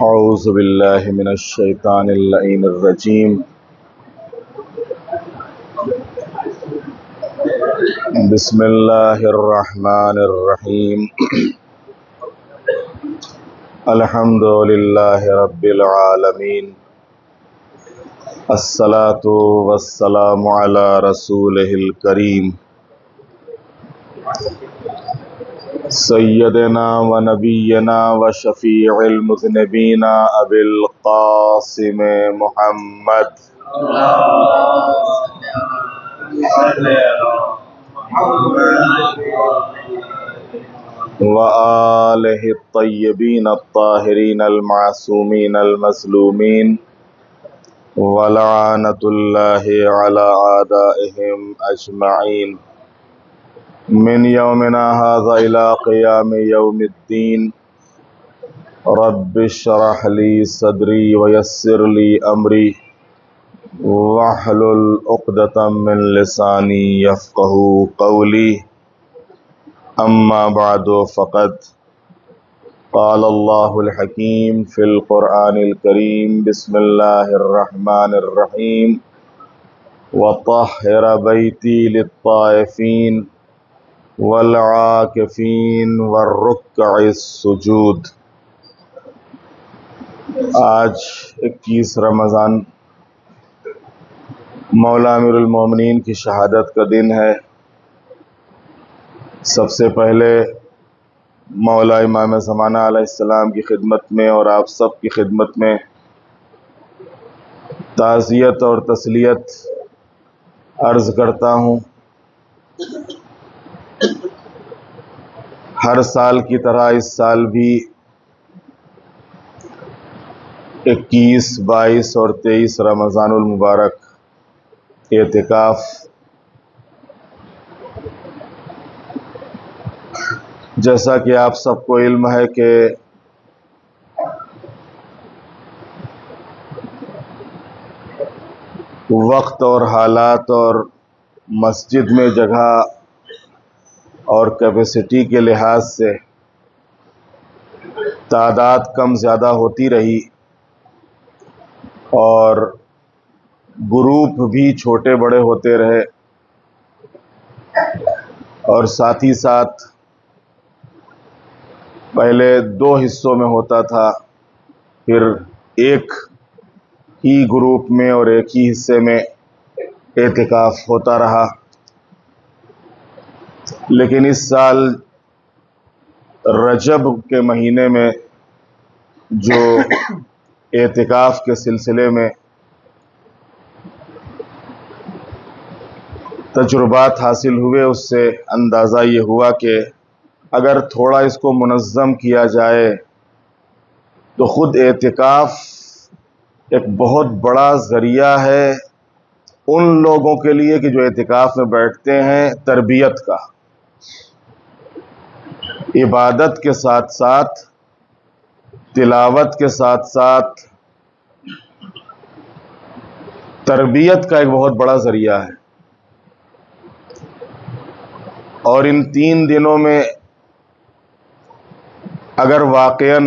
اعوذ باللہ من الشیطان اللعین الرجیم بسم اللہ الرحمن الرحیم الحمد للہ رب العالمین الصلاة والسلام علی رسولہ الکریم سیدنا و نبینا و شفیع المذنبین ابی القاسم محمد و آلہ الطیبین الطاہرین المعصومین المظلومین ولعنۃ اللہ علی اعدائہم اجمعین من یومنا ھذا الی قیام یوم الدین رب اشرح لی صدری ویسر لی امری واحلل عقدۃ من لسانی یفقہوا قولی اما بعد فقد قال اللہ الحکیم فی القرآن الکریم بسم اللہ الرحمن الرحیم وطہر بیتی للطائفین والعاکفین والرکع السجود۔ آج 21 رمضان مولا امیر المومنین کی شہادت کا دن ہے۔ سب سے پہلے مولا امام زمانہ علیہ السلام کی خدمت میں اور آپ سب کی خدمت میں تعزیت اور تسلیت عرض کرتا ہوں۔ ہر سال کی طرح اس سال بھی 21، 22 اور 23 رمضان المبارک اعتکاف جیسا کہ آپ سب کو علم ہے کہ وقت اور حالات اور مسجد میں جگہ اور کیپیسٹی کے لحاظ سے تعداد کم زیادہ ہوتی رہی اور گروپ بھی چھوٹے بڑے ہوتے رہے، اور ساتھ ہی ساتھ پہلے 2 حصوں میں ہوتا تھا، پھر ایک ہی گروپ میں اور ایک ہی حصے میں اعتکاف ہوتا رہا۔ لیکن اس سال رجب کے مہینے میں جو اعتکاف کے سلسلے میں تجربات حاصل ہوئے، اس سے اندازہ یہ ہوا کہ اگر تھوڑا اس کو منظم کیا جائے تو خود اعتکاف ایک بہت بڑا ذریعہ ہے ان لوگوں کے لیے کہ جو اعتکاف میں بیٹھتے ہیں، تربیت کا، عبادت کے ساتھ ساتھ، تلاوت کے ساتھ ساتھ تربیت کا ایک بہت بڑا ذریعہ ہے۔ اور ان 3 دنوں میں اگر واقعاً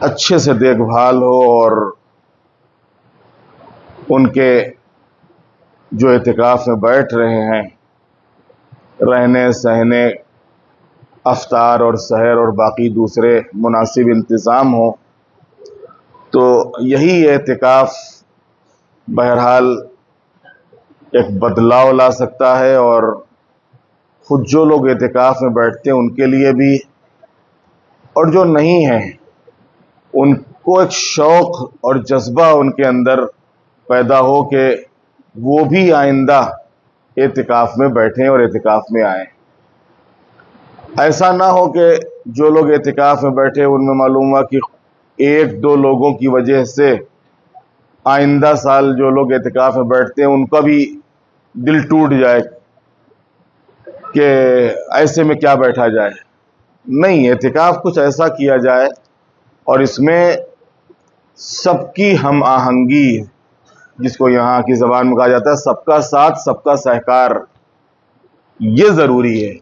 اچھے سے دیکھ بھال ہو اور ان کے جو اعتکاف میں بیٹھ رہے ہیں، رہنے سہنے، افطار اور سحر اور باقی دوسرے مناسب انتظام ہوں، تو یہی اعتکاف بہرحال ایک بدلاؤ لا سکتا ہے، اور خود جو لوگ اعتکاف میں بیٹھتے ہیں ان کے لیے بھی، اور جو نہیں ہیں ان کو ایک شوق اور جذبہ ان کے اندر پیدا ہو کہ وہ بھی آئندہ اعتکاف میں بیٹھیں اور اعتکاف میں آئیں۔ ایسا نہ ہو کہ جو لوگ اعتکاف میں بیٹھے ان میں معلوم ہوا کہ 1-2 لوگوں کی وجہ سے آئندہ سال جو لوگ اعتکاف میں بیٹھتے ہیں ان کا بھی دل ٹوٹ جائے کہ ایسے میں کیا بیٹھا جائے۔ نہیں، اعتکاف کچھ ایسا کیا جائے اور اس میں سب کی ہم آہنگی، جس کو یہاں کی زبان میں کہا جاتا ہے سب کا ساتھ سب کا سہکار، یہ ضروری ہے۔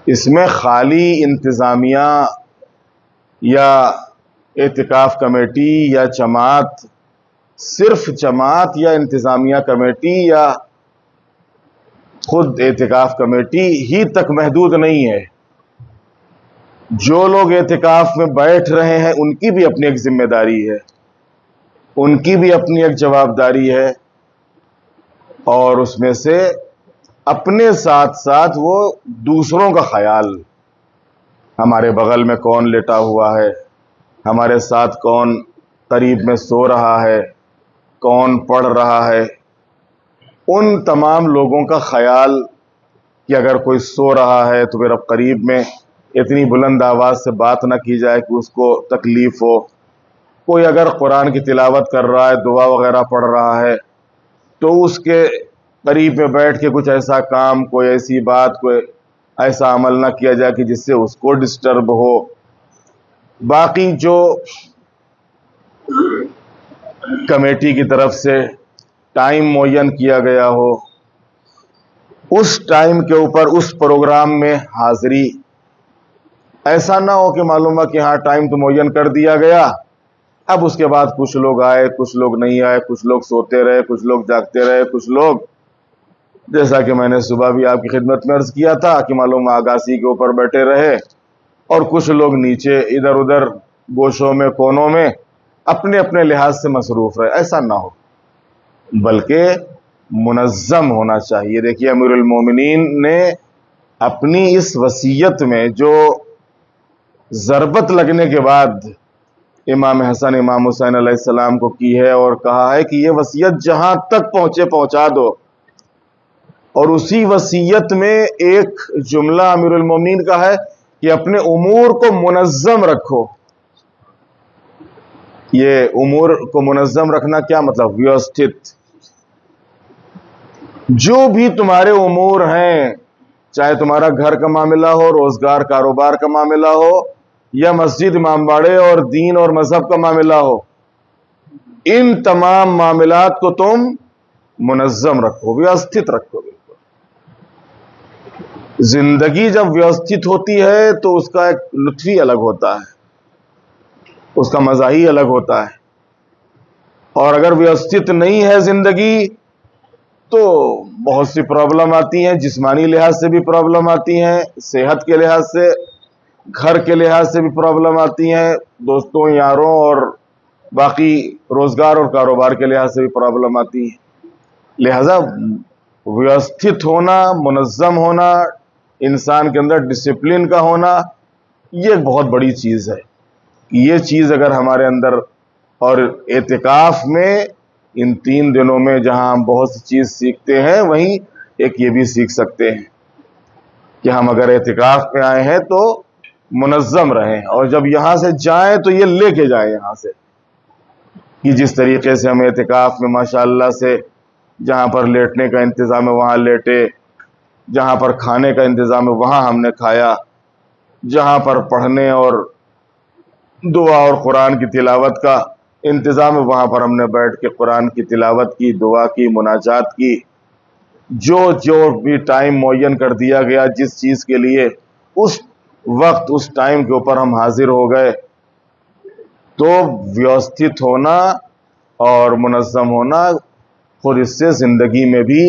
اس میں خالی انتظامیہ یا اعتکاف کمیٹی یا جماعت، صرف جماعت یا انتظامیہ کمیٹی یا خود اعتکاف کمیٹی ہی تک محدود نہیں ہے. جو لوگ اعتکاف میں بیٹھ رہے ہیں ان کی بھی اپنی ایک ذمہ داری ہے، ان کی بھی اپنی ایک جوابداری ہے، اور اس میں سے اپنے ساتھ ساتھ وہ دوسروں کا خیال، ہمارے بغل میں کون لیٹا ہوا ہے، ہمارے ساتھ کون قریب میں سو رہا ہے، کون پڑھ رہا ہے، ان تمام لوگوں کا خیال کہ اگر کوئی سو رہا ہے تو پھر اب قریب میں اتنی بلند آواز سے بات نہ کی جائے کہ اس کو تکلیف ہو. کوئی اگر قرآن کی تلاوت کر رہا ہے، دعا وغیرہ پڑھ رہا ہے، تو اس کے قریب میں بیٹھ کے کچھ ایسا کام، کوئی ایسی بات، کوئی ایسا عمل نہ کیا جائے کہ جس سے اس کو ڈسٹرب ہو. باقی جو کمیٹی کی طرف سے ٹائم معین کیا گیا ہو، اس ٹائم کے اوپر اس پروگرام میں حاضری. ایسا نہ ہو کہ معلوم ہے کہ ہاں ٹائم تو معین کر دیا گیا، اب اس کے بعد کچھ لوگ آئے، کچھ لوگ نہیں آئے، کچھ لوگ سوتے رہے، کچھ لوگ جاگتے رہے، کچھ لوگ، جیسا کہ میں نے صبح بھی آپ کی خدمت میں عرض کیا تھا کہ معلوم آگاسی کے اوپر بیٹھے رہے، اور کچھ لوگ نیچے ادھر ادھر گوشوں میں، کونوں میں اپنے اپنے لحاظ سے مصروف رہے. ایسا نہ ہو، بلکہ منظم ہونا چاہیے. دیکھیے امیر المومنین نے اپنی اس وصیت میں جو ضربت لگنے کے بعد امام حسن امام حسین علیہ السلام کو کی ہے، اور کہا ہے کہ یہ وصیت جہاں تک پہنچے پہنچا دو. اور اسی وصیت میں ایک جملہ امیر المومنین کا ہے کہ اپنے امور کو منظم رکھو. یہ امور کو منظم رکھنا کیا مطلب؟ ویوستھت. جو بھی تمہارے امور ہیں، چاہے تمہارا گھر کا معاملہ ہو، روزگار کاروبار کا معاملہ ہو، یا مسجد امام باڑے اور دین اور مذہب کا معاملہ ہو، ان تمام معاملات کو تم منظم رکھو، ویوستھت رکھو. زندگی جب ویوستھت ہوتی ہے تو اس کا ایک لطف ہی الگ ہوتا ہے، اس کا مزہ ہی الگ ہوتا ہے. اور اگر ویوستھت نہیں ہے زندگی تو بہت سی پرابلم آتی ہیں. جسمانی لحاظ سے بھی پرابلم آتی ہیں، صحت کے لحاظ سے، گھر کے لحاظ سے بھی پرابلم آتی ہیں، دوستوں یاروں اور باقی روزگار اور کاروبار کے لحاظ سے بھی پرابلم آتی ہیں. لہذا ویوستھت ہونا، منظم ہونا، انسان کے اندر ڈسپلن کا ہونا، یہ ایک بہت بڑی چیز ہے. یہ چیز اگر ہمارے اندر، اور اعتکاف میں ان 3 دنوں میں جہاں ہم بہت سی چیز سیکھتے ہیں، وہیں ایک یہ بھی سیکھ سکتے ہیں کہ ہم اگر اعتکاف میں آئے ہیں تو منظم رہیں، اور جب یہاں سے جائیں تو یہ لے کے جائیں یہاں سے، کہ جس طریقے سے ہم اعتکاف میں ماشاءاللہ سے جہاں پر لیٹنے کا انتظام ہے وہاں لیٹے، جہاں پر کھانے کا انتظام ہے وہاں ہم نے کھایا، جہاں پر پڑھنے اور دعا اور قرآن کی تلاوت کا انتظام ہے وہاں پر ہم نے بیٹھ کے قرآن کی تلاوت کی، دعا کی، مناجات کی. جو بھی ٹائم معین کر دیا گیا جس چیز کے لیے، اس وقت اس ٹائم کے اوپر ہم حاضر ہو گئے. تو ویوستھت ہونا اور منظم ہونا، خود اس سے زندگی میں بھی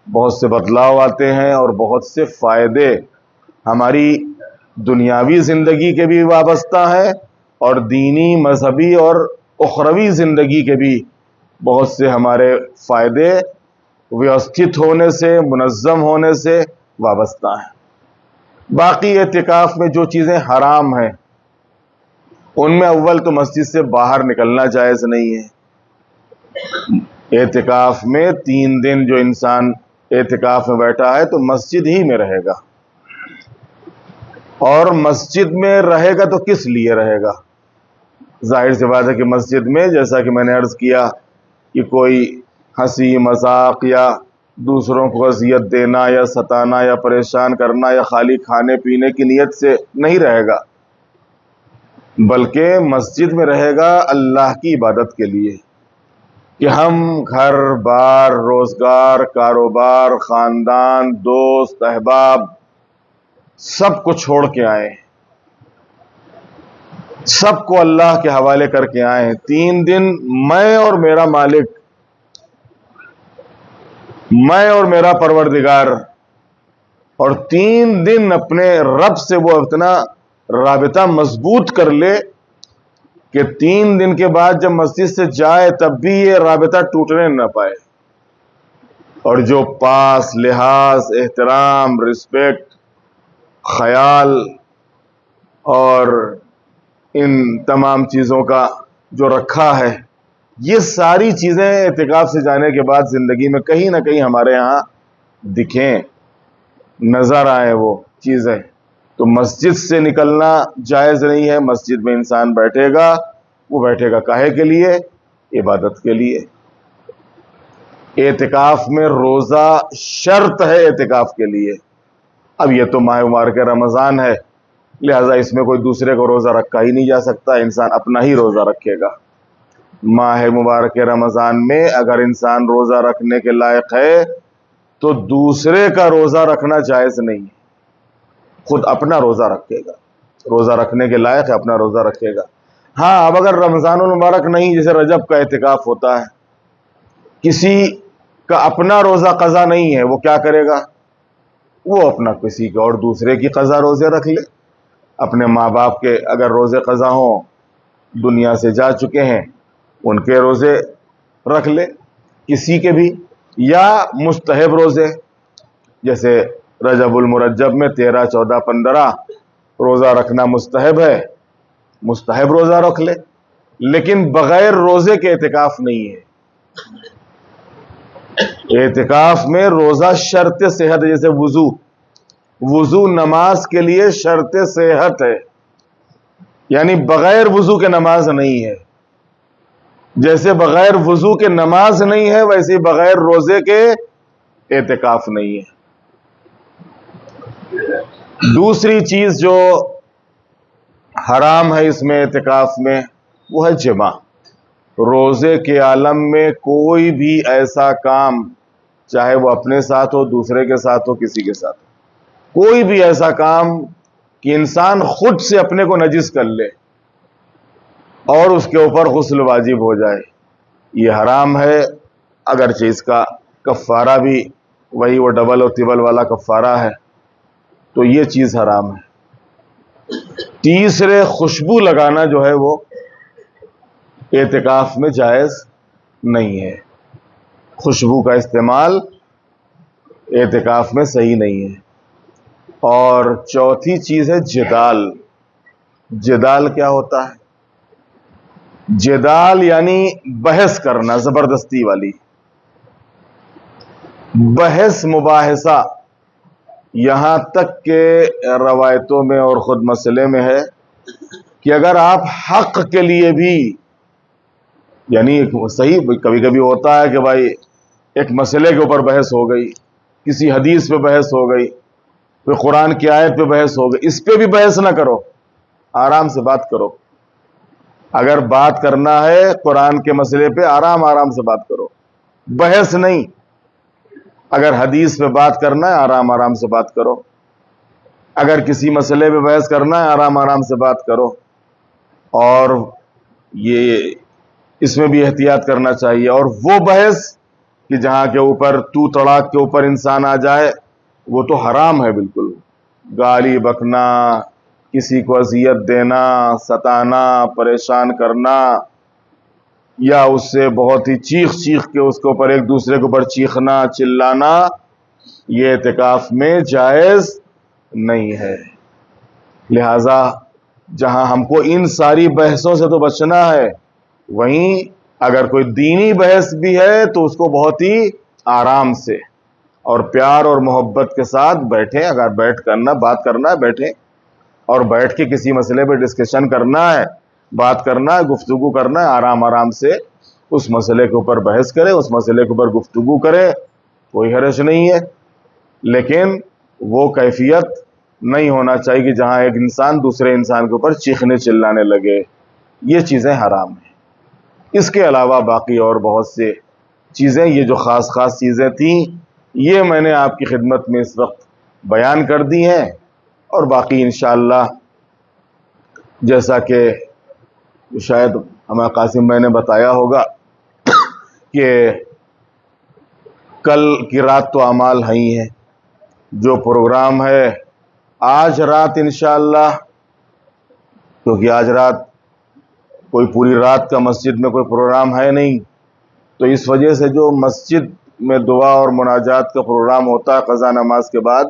بہت سے بدلاؤ آتے ہیں، اور بہت سے فائدے ہماری دنیاوی زندگی کے بھی وابستہ ہیں، اور دینی، مذہبی اور اخروی زندگی کے بھی بہت سے ہمارے فائدے ویوستھت ہونے سے، منظم ہونے سے وابستہ ہیں. باقی اعتکاف میں جو چیزیں حرام ہیں ان میں اول تو مسجد سے باہر نکلنا جائز نہیں ہے. اعتکاف میں 3 دن جو انسان اعتکاف میں بیٹھا ہے تو مسجد ہی میں رہے گا، اور مسجد میں رہے گا تو کس لیے رہے گا؟ ظاہر سی بات ہے کہ مسجد میں، جیسا کہ میں نے عرض کیا، کہ کوئی ہنسی مذاق یا دوسروں کو اذیت دینا یا ستانا یا پریشان کرنا یا خالی کھانے پینے کی نیت سے نہیں رہے گا، بلکہ مسجد میں رہے گا اللہ کی عبادت کے لیے، کہ ہم گھر بار، روزگار، کاروبار، خاندان، دوست، احباب سب کو چھوڑ کے آئے. سب کو اللہ کے حوالے کر کے آئے ہیں. 3 دن میں اور میرا مالک، میں اور میرا پروردگار، اور 3 دن اپنے رب سے وہ اتنا رابطہ مضبوط کر لے کہ 3 دن کے بعد جب مسجد سے جائے تب بھی یہ رابطہ ٹوٹنے نہ پائے. اور جو پاس، لحاظ، احترام، رسپیکٹ، خیال اور ان تمام چیزوں کا جو رکھا ہے، یہ ساری چیزیں اعتکاف سے جانے کے بعد زندگی میں کہیں نہ کہیں ہمارے ہاں دکھیں، نظر آئیں وہ چیزیں. تو مسجد سے نکلنا جائز نہیں ہے. مسجد میں انسان بیٹھے گا، وہ بیٹھے گا کاہے کے لیے؟ عبادت کے لیے. اعتکاف میں روزہ شرط ہے اعتکاف کے لیے. اب یہ تو ماہ مبارک رمضان ہے، لہذا اس میں کوئی دوسرے کو روزہ رکھا ہی نہیں جا سکتا، انسان اپنا ہی روزہ رکھے گا. ماہ مبارک رمضان میں اگر انسان روزہ رکھنے کے لائق ہے تو دوسرے کا روزہ رکھنا جائز نہیں، خود اپنا روزہ رکھے گا. روزہ رکھنے کے لائق ہے، اپنا روزہ رکھے گا. ہاں، اب اگر رمضان المبارک نہیں، جیسے رجب کا اعتکاف ہوتا ہے، کسی کا اپنا روزہ قضا نہیں ہے، وہ کیا کرے گا؟ وہ اپنا کسی کا اور دوسرے کی قضا روزے رکھ لے. اپنے ماں باپ کے اگر روزے قضا ہوں، دنیا سے جا چکے ہیں، ان کے روزے رکھ لے کسی کے بھی، یا مستحب روزے جیسے رجب المرجب میں 13، 14، 15 روزہ رکھنا مستحب ہے، مستحب روزہ رکھ لے. لیکن بغیر روزے کے اعتکاف نہیں ہے. اعتکاف میں روزہ شرط صحت ہے، جیسے وضو نماز کے لیے شرط صحت ہے، یعنی بغیر وضو کے نماز نہیں ہے. جیسے بغیر وضو کے نماز نہیں ہے، ویسے بغیر روزے کے اعتکاف نہیں ہے. دوسری چیز جو حرام ہے اس میں اعتکاف میں، وہ ہے جماع. روزے کے عالم میں کوئی بھی ایسا کام، چاہے وہ اپنے ساتھ ہو، دوسرے کے ساتھ ہو، کسی کے ساتھ ہو، کوئی بھی ایسا کام کہ انسان خود سے اپنے کو نجس کر لے اور اس کے اوپر غسل واجب ہو جائے، یہ حرام ہے. اگرچہ اس کا کفارہ بھی وہی وہ ڈبل اور تربل والا کفارہ ہے، تو یہ چیز حرام ہے. تیسرے، خوشبو لگانا جو ہے وہ اعتکاف میں جائز نہیں ہے. خوشبو کا استعمال اعتکاف میں صحیح نہیں ہے. اور چوتھی چیز ہے جدال. جدال کیا ہوتا ہے؟ جدال یعنی بحث کرنا، زبردستی والی بحث، مباحثہ. یہاں تک کہ روایتوں میں اور خود مسئلے میں ہے کہ اگر آپ حق کے لیے بھی، یعنی صحیح کبھی کبھی ہوتا ہے کہ بھائی ایک مسئلے کے اوپر بحث ہو گئی، کسی حدیث پہ بحث ہو گئی، کوئی قرآن کی آیت پہ بحث ہو گئی، اس پہ بھی بحث نہ کرو، آرام سے بات کرو. اگر بات کرنا ہے قرآن کے مسئلے پہ، آرام سے بات کرو، بحث نہیں. اگر حدیث پہ بات کرنا ہے، آرام سے بات کرو. اگر کسی مسئلے پہ بحث کرنا ہے، آرام سے بات کرو. اور یہ اس میں بھی احتیاط کرنا چاہیے. اور وہ بحث کہ جہاں کے اوپر تو تڑاک کے اوپر انسان آ جائے، وہ تو حرام ہے بالکل. گالی بکنا، کسی کو اذیت دینا، ستانا، پریشان کرنا، یا اس سے بہت ہی چیخ کے اس کے اوپر ایک دوسرے کے اوپر چیخنا، چلانا، یہ اعتکاف میں جائز نہیں ہے. لہذا جہاں ہم کو ان ساری بحثوں سے تو بچنا ہے، وہیں اگر کوئی دینی بحث بھی ہے تو اس کو بہت ہی آرام سے اور پیار اور محبت کے ساتھ بیٹھیں. اگر بات کرنا ہے، بیٹھیں، اور بیٹھ کے کسی مسئلے پہ ڈسکشن کرنا ہے، بات کرنا ہے، گفتگو کرنا ہے، آرام سے اس مسئلے کے اوپر بحث کریں، اس مسئلے کے اوپر گفتگو کریں، کوئی حرج نہیں ہے. لیکن وہ کیفیت نہیں ہونا چاہیے کہ جہاں ایک انسان دوسرے انسان کے اوپر چیخنے چلانے لگے. یہ چیزیں حرام ہیں. اس کے علاوہ باقی اور بہت سے چیزیں، یہ جو خاص چیزیں تھیں، یہ میں نے آپ کی خدمت میں اس وقت بیان کر دی ہیں. اور باقی انشاءاللہ جیسا کہ شاید ہمیں قاسم بھائی نے بتایا ہوگا کہ کل کی رات تو اعمال ہیں ہی ہیں. جو پروگرام ہے آج رات انشاءاللہ، کیونکہ آج رات کوئی پوری رات کا مسجد میں کوئی پروگرام ہے نہیں، تو اس وجہ سے جو مسجد میں دعا اور مناجات کا پروگرام ہوتا ہے قضا نماز کے بعد،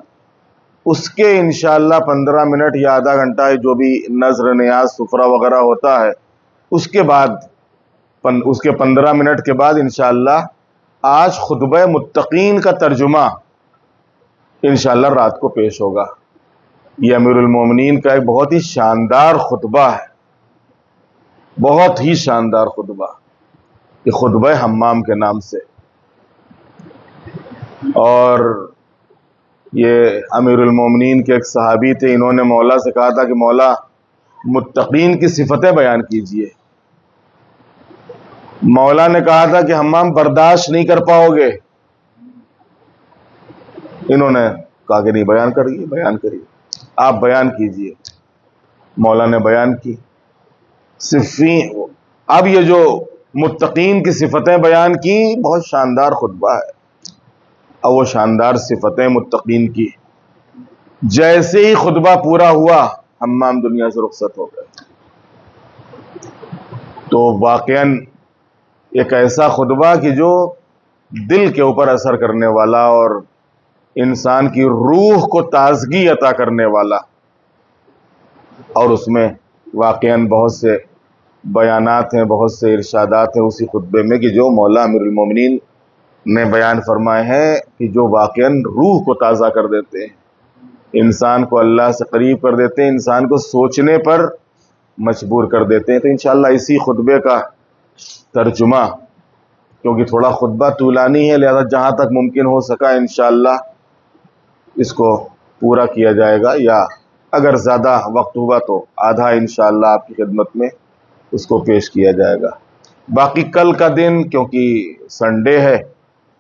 اس کے انشاءاللہ 15 منٹ یا آدھا گھنٹہ جو بھی نذر نیاز سفرہ وغیرہ ہوتا ہے، اس کے 15 منٹ کے بعد انشاءاللہ آج خطبہ متقین کا ترجمہ انشاءاللہ رات کو پیش ہوگا. یہ امیر المومنین کا ایک بہت ہی شاندار خطبہ ہے، بہت ہی شاندار خطبہ، یہ خطبہ حمام کے نام سے. اور یہ امیر المومنین کے ایک صحابی تھے، انہوں نے مولا سے کہا تھا کہ مولا متقین کی صفتیں بیان کیجئے. مولا نے کہا تھا کہ حمام برداشت نہیں کر پاؤ گے. انہوں نے کہا کہ نہیں، بیان کریے آپ بیان کیجئے. مولا نے بیان کی صفین. اب یہ جو متقین کی صفتیں بیان کی، بہت شاندار خطبہ ہے. اور وہ شاندار صفتیں متقین کی، جیسے ہی خطبہ پورا ہوا حمام دنیا سے رخصت ہو گئے. تو واقعاً ایک ایسا خطبہ کہ جو دل کے اوپر اثر کرنے والا اور انسان کی روح کو تازگی عطا کرنے والا، اور اس میں واقعاً بہت سے بیانات ہیں، بہت سے ارشادات ہیں اسی خطبے میں کہ جو مولا امیر المومنین نے بیان فرمائے ہیں کہ جو واقعاً روح کو تازہ کر دیتے ہیں، انسان کو اللہ سے قریب کر دیتے ہیں، انسان کو سوچنے پر مجبور کر دیتے ہیں. تو انشاءاللہ اسی خطبے کا ترجمہ، کیونکہ تھوڑا خطبہ طولانی ہے، لہذا جہاں تک ممکن ہو سکا انشاءاللہ اس کو پورا کیا جائے گا، یا اگر زیادہ وقت ہوگا تو آدھا انشاءاللہ آپ کی خدمت میں اس کو پیش کیا جائے گا. باقی کل کا دن کیونکہ سنڈے ہے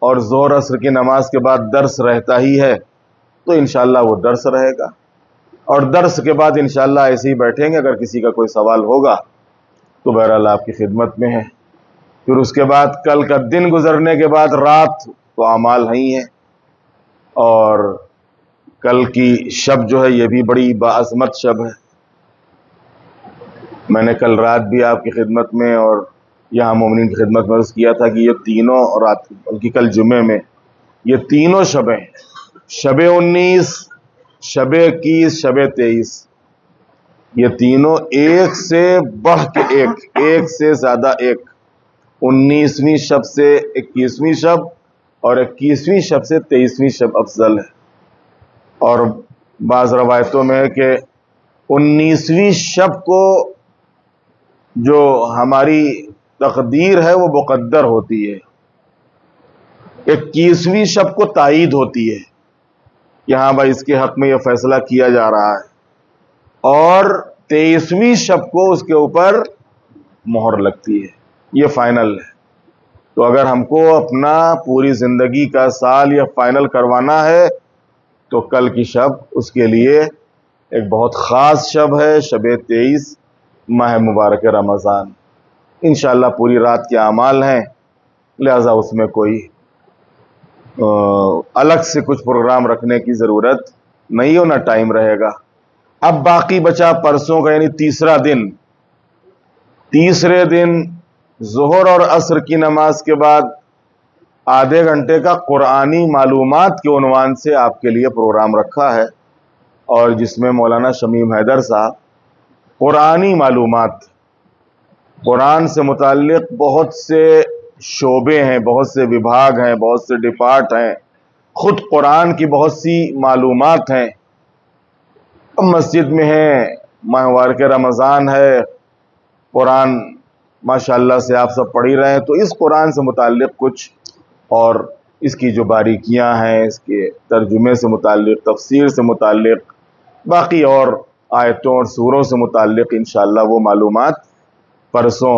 اور ظہر عصر کی نماز کے بعد درس رہتا ہی ہے، تو انشاءاللہ وہ درس رہے گا. اور درس کے بعد انشاءاللہ ایسے ہی بیٹھیں گے، اگر کسی کا کوئی سوال ہوگا تو بہرحال آپ کی خدمت میں ہے. پھر اس کے بعد کل کا دن گزرنے کے بعد رات تو اعمال ہی ہیں، اور کل کی شب جو ہے یہ بھی بڑی باعظمت شب ہے. میں نے کل رات بھی آپ کی خدمت میں اور یہاں مومنین کی خدمت میں عرض کیا تھا کہ یہ تینوں رات، بلکہ کل جمعے میں یہ تینوں شبیں، شب 19، شب 21، شب 23، یہ تینوں ایک سے بڑھ کے ایک سے زیادہ ایک. 19ویں شب سے 21ویں شب اور 21ویں شب سے 23ویں شب افضل ہے. اور بعض روایتوں میں ہے کہ 19ویں شب کو جو ہماری تقدیر ہے وہ مقدر ہوتی ہے، 21ویں شب کو تائید ہوتی ہے کہ ہاں بھائی اس کے حق میں یہ فیصلہ کیا جا رہا ہے، اور 23ویں شب کو اس کے اوپر مہر لگتی ہے، یہ فائنل ہے. تو اگر ہم کو اپنا پوری زندگی کا سال یہ فائنل کروانا ہے تو کل کی شب اس کے لیے ایک بہت خاص شب ہے، شب 23 ماہ مبارک رمضان. انشاءاللہ پوری رات کے اعمال ہیں، لہذا اس میں کوئی الگ سے کچھ پروگرام رکھنے کی ضرورت نہیں ہو، نہ ٹائم رہے گا. اب باقی بچا پرسوں کا یعنی تیسرا دن. تیسرے دن ظہر اور عصر کی نماز کے بعد آدھے گھنٹے کا قرآنی معلومات کے عنوان سے آپ کے لیے پروگرام رکھا ہے، اور جس میں مولانا شمیم حیدر صاحب قرآنی معلومات، قرآن سے متعلق بہت سے شعبے ہیں، بہت سے وبھاگ ہیں، بہت سے ڈپارٹ ہیں، خود قرآن کی بہت سی معلومات ہیں. اب مسجد میں ہیں، ماہ مبارک رمضان ہے، قرآن ماشاءاللہ سے آپ سب پڑھ ہی رہے ہیں، تو اس قرآن سے متعلق کچھ اور اس کی جو باریکیاں ہیں، اس کے ترجمے سے متعلق، تفسیر سے متعلق، باقی اور آیتوں اور سوروں سے متعلق انشاءاللہ وہ معلومات پرسوں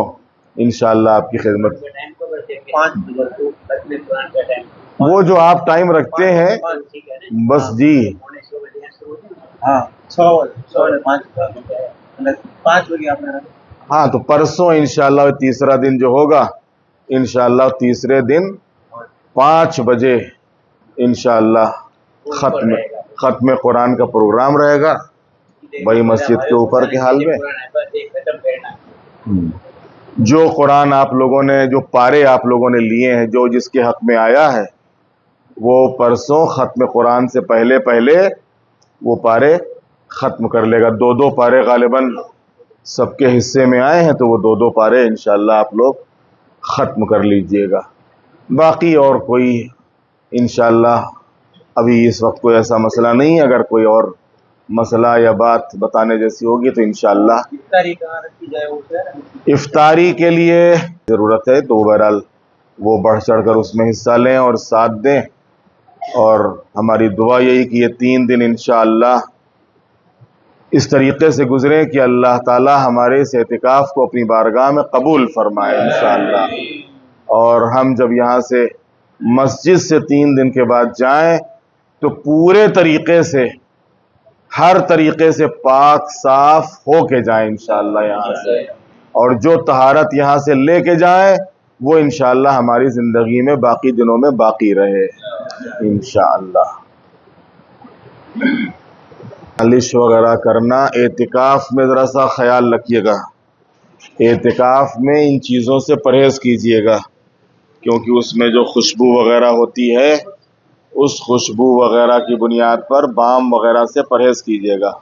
انشاءاللہ آپ کی خدمت. وہ جو آپ ٹائم رکھتے ہیں بس جی، ہاں 5 بجے آپ نے ہاں تو پرسوں انشاءاللہ تیسرا دن جو ہوگا، انشاءاللہ تیسرے دن 5 بجے انشاءاللہ ختم قرآن کا پروگرام رہے گا بھائی مسجد کے اوپر کے حال میں۔ جو قرآن آپ لوگوں نے، جو پارے آپ لوگوں نے لیے ہیں، جو جس کے حق میں آیا ہے، وہ پرسوں ختم قرآن سے پہلے وہ پارے ختم کر لے گا۔ 2 پارے غالباً سب کے حصے میں آئے ہیں، تو وہ 2 پارے انشاءاللہ آپ لوگ ختم کر لیجئے گا۔ باقی اور کوئی انشاءاللہ ابھی اس وقت کوئی ایسا مسئلہ نہیں ہے۔ اگر کوئی اور مسئلہ یا بات بتانے جیسی ہوگی تو انشاءاللہ افطاری کے لیے ضرورت ہے، تو بہرحال وہ بڑھ چڑھ کر اس میں حصہ لیں اور ساتھ دیں، اور ہماری دعا یہی کہ یہ 3 دن انشاءاللہ اس طریقے سے گزرے کہ اللہ تعالی ہمارے اس اعتکاف کو اپنی بارگاہ میں قبول فرمائے انشاءاللہ۔ اور ہم جب یہاں سے مسجد سے 3 دن کے بعد جائیں تو پورے طریقے سے، ہر طریقے سے پاک صاف ہو کے جائیں انشاءاللہ یہاں سے، اور جو طہارت یہاں سے لے کے جائیں وہ انشاءاللہ ہماری زندگی میں باقی دنوں میں باقی رہے انشاءاللہ۔ مالش وغیرہ کرنا اعتکاف میں ذرا سا خیال رکھیے گا، اعتکاف میں ان چیزوں سے پرہیز کیجیے گا، کیونکہ اس میں جو خوشبو وغیرہ ہوتی ہے، اس خوشبو وغیرہ کی بنیاد پر بام وغیرہ سے پرہیز کیجیے گا۔